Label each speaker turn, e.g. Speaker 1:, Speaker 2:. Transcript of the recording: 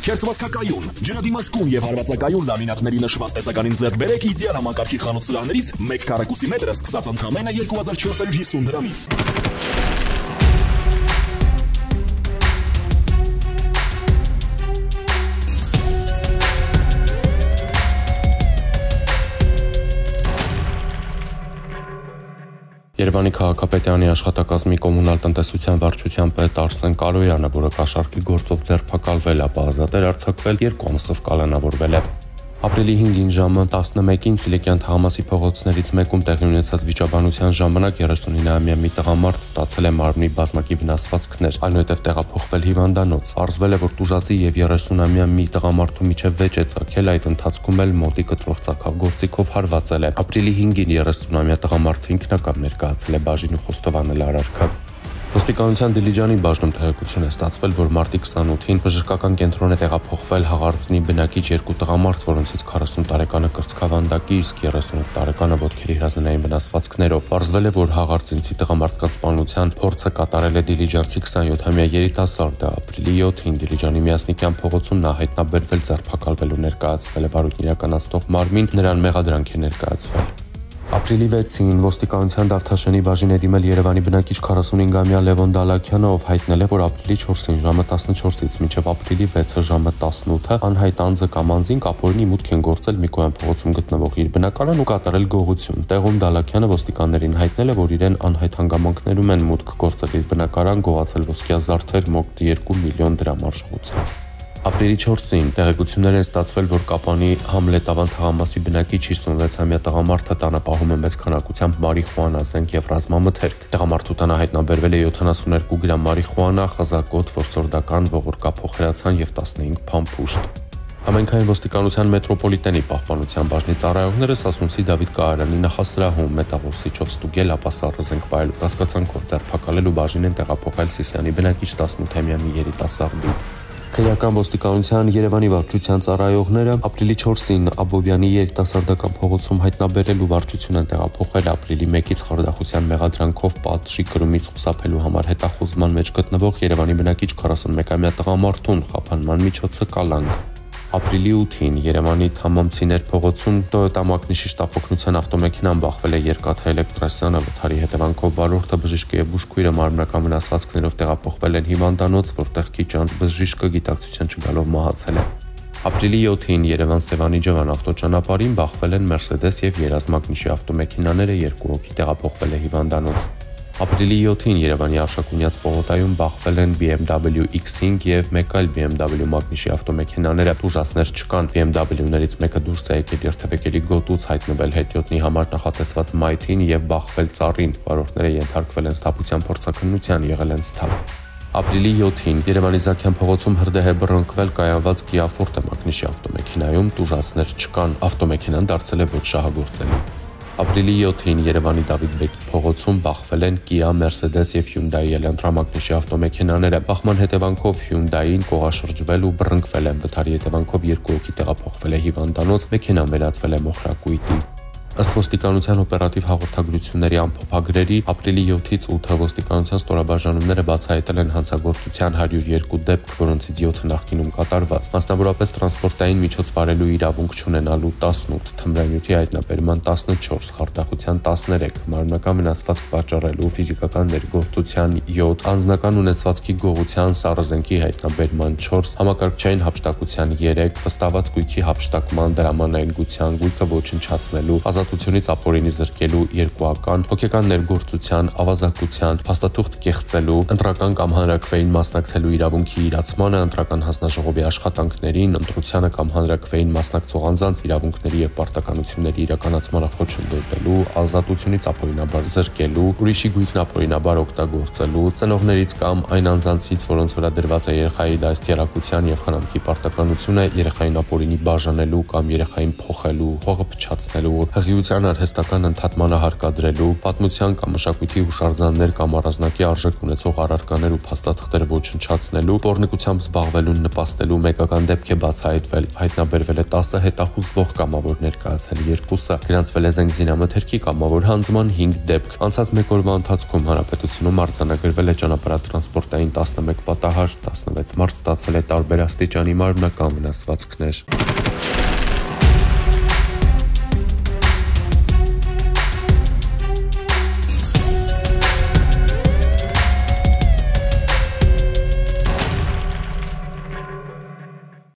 Speaker 1: Քերծվածքակայուն, ջրադիմացկուն եւ հարվածակայուն լամինատների նշված տեսականին ձեռք բերեք իդեալ համակարգի խանութ սրահներից 1 քառակուսի մետրը սկսած ընդամենը 2450 դրամից։
Speaker 2: Երևանի քաղաքապետարանի աշխատակազմի կոմունալ տնտեսության վարչության պետ Արսեն Կարոյանը, որը կաշառքի գործով ձերբակալվել, ապա ազատ էր արձակվել, 2 ամսով կալանավորվել է։ Ապրիլի 5-ին ժամը 11-ին Սիլիկյան թաղամասի փողոցներից մեկում տեղի ունեցած վիճաբանության ժամանակ 39-ամյա մի տղամարդ ստացել է մարմնի բազմակի վնասվածքներ, այնուհետև տեղափոխվել հիվանդանոց։ Պարզվել է, որ տուժածի եւ 30-ամյա մի տղամարդու միջև վեճ է ծագել, այդ ընթացքում էլ մոտի կտրող ծագագործիքով հարվածել է։ Ապրիլի 5-ին 30-ամյա տղամարդը ինքնական ներկայացել է բաժին ու խոստովանել արարքը։ Ոստիկանության Դիլիջանի բաժնում տեղեկություն է ստացվել, որ մարտի 28-ին բժշկական կենտրոն է տեղափոխվել Հաղարծնի բնակիչ 2 տղամարդ, որոնցից 40 տարեկանը կրծքավանդակի, իսկ 38 տարեկանը ոտքերի հրազենային վնասվածքներով։ Պարզվել է, որ Հաղարծինցի տղամարդկանց սպանության փորձը կատարել է դիլիջանցի 27-ամյա երիտասարդը։ Ապրիլի 7-ին Դիլիջանի Միասնիկյան փողոցում նա հայտնաբերվել, ձերբակալվել ու ներկայացվել է վարույթն իրականացնող մարմին, նրան մեղադրանք է ներկայացվել։ Ապրիլի 6-ին ոստիկանության Դավթաշենի բաժին է դիմել Երևանի բնակիչ 45-ամյա Լևոն Դալաքյանը, ով հայտնել է, որ ապրիլի 4-ին ժամը 14-ից մինչև ապրիլի 6-ը ժամը 18-ը անհայտ անձը կամ անձին կապորինի մուտք են գործել Միկոյան փողոցում գտնվող իր բնակարան ու կատարել գողություն։ Տեղում Դալաքյանը ոստիկաններին հայտնել է, որ իրեն անհայտ հանգամանքներում են մուտք գործել իր բնակարան, գողացել ոսկյա զարդեր մոտ 2 միլիոն դրամ արժողությամբ։ Ապրիլի 4-ին տեղեկություններ են ստացվել, որ Կապանի Համլետավան թաղամասի բնակիչ 56-ամյա տղամարդը տանը պահում է մեծ քանակությամբ մարիխուանա, զենք եւ ռազմամթերք։ Տղամարդու տանը հայտնաբերվել է 72 գրամ մարիխուանա, խզակոտ, որսորդական, ողորկա փոխերացան եւ 15 փամփուշտ։ Համայնքային ոստիկանության մետրոպոլիտենի պահպանության բաժնի ծառայողները Սասունցի Դավիթ Կահարյանի նախասրահում մետաղորսիչով ստուգել, ապա սառը զենք պահելու կասկածանքով ձերբակալել ու բաժին են տեղափոխել Սիսիանի բնակիչ 18-ամյա մի երիտասարդի։ Քրեական ոստիկանության Երևանի վարչության ծառայողները ապրիլի 4-ին Աբովյանի երիտասարդական փողոցում հայտնաբերել ու վարչություն են տեղափոխել ապրիլի 1-ից խարդախության մեղադրանքով պատժի կրումից խուսափելու համար հետախուզման մեջ գտնվող Երևանի բնակիչ 41-ամյա տղամարդուն խափանման միջոցը կալանք։ Ապրիլի 8-ին Երևանի Թամամցիներ փողոցում Toyota Magnishi շտապօգնության ավտոմեքենան բախվել է երկաթ էլեկտրասյանը, վթարի հետևանքով վարորդը, բժիշկը եւ բուժքույրը մարմնական վնասվածքներով տեղափոխվել են հիվանդանոց, որտեղ քիչ անց բժիշկը գիտակցության չգալով մահացել է։ Ապրիլի 7-ին Երևան-Սևանի Ջվան ավտոճանապարհին բախվել են Mercedes եւ Երազ Magnishi ավտոմեքենաները, 2 հոգի տեղափոխվել է հիվանդանոց։ Ապրիլի 7-ին Երևանի Արշակունյաց պողոտայում բախվել են BMW X5 եւ մեկ այլ BMW Magnishi ավտոմեքենաները, տուժածներ չկան։ BMW-ներից մեկը դուրս է եկել երթևեկելի գոտուց, հայտնվել հետիոտնի համար նախատեսված մայթին եւ բախվել ծառին։ Վարորդները ենթարկվել են սթափության փորձաքննության, եղել են սթափ։ Ապրիլի 7-ին Երևանի Զաքյան փողոցում հրդեհ է բռնկվել կայանված Kia Forte Magnishi ավտոմեքենայում, տուժածներ չկան, ավտոմեքենան դարձել է ոչ շահագործելի։ Ապրիլի 7-ին Երևանի Դավիթ Բեկի փողոցում բախվել են Kia, Mercedes եւ Hyundai Elantra Magnishi ավտոմեքենաները։ Բախման հետևանքով Hyundai-ին կողաշրջվել ու բռնկվել են, վթարի հետևանքով 2 հոգի տեղափոխվել է հիվանդանոց, մեքենան վերածվել է մոխրակույտի։ Ըստ ոստիկանության օպերատիվ հաղորդագրությունների ամփոփագրերի, ապրիլի 7-ից 8-ը ոստիկանության ստորաբաժանումները բացահայտել են հանցագործության 102 դեպք, որոնցից 7 նախկինում կատարված, մասնավորապես տրանսպորտային միջոց վարելու իրավունք չունենալու 18, թմրանյութի հայտնաբերման 14, խարդախության 13, մարմնական վնասվածք պատճառելու, ֆիզիկական ներգործության 7, անձնական ունեցվածքի գողության, սառը զենքի հայտնաբերման 4, համակարգչային հափշտակության 3, վստահված գույքի հափշտակման, դրամանայնգության, գույքը ոչնչացնելու, ազատությունից ապօրինի զրկելու 2-ական, հոգեկան ներգործության, ավազակության, փաստաթուղթ կեղծելու, ընտրական կամ հանրաքվեին մասնակցելու իրավունքի իրացմանը, ընտրական հանձնաժողովի աշխատանքներին, ընտրությանը կամ հանրաքվեին մասնակցող անձանց իրավունքների եւ պարտականությունների իրականացմանը խոչընդոտելու, ազատությունից ապօրինաբար զրկելու, ուրիշի գույքն ապօրինաբար օգտագործելու, ծնողներից կամ այն անձանցից, որոնց վրա դրված է երեխայի դաստիարակության եւ խնամքի պարտականությունը, երեխային ապօրինի բաժանելու կամ երեխային փոխելու, հողը փչացնելու, Գեղագիտության արհեստական ընդհատմանը հարկադրելու, պատմության կամ մշակույթի հուշարձաններ կամ առանձնակի արժեք ունեցող առարկաներ ու փաստաթղթեր ոչնչացնելու, տոռնիկությամբ զբաղվելուն նպաստելու մեկական դեպք է բացահայտվել։ Հայտնաբերվել է 10 հետախուզվող կամավոր ներկայացել 2-ը։ Գրանցվել է զենգզինամթերքի կամավոր հանձնման 5 դեպք։ Անցած մեկ օրվա ընթացքում հանրապետությունում արձանագրվել է ճանապարհատրանսպորտային 11 պատահար, 16 մարդ ստացել է տարբեր աստիճանի մարմնական վնասվածքներ։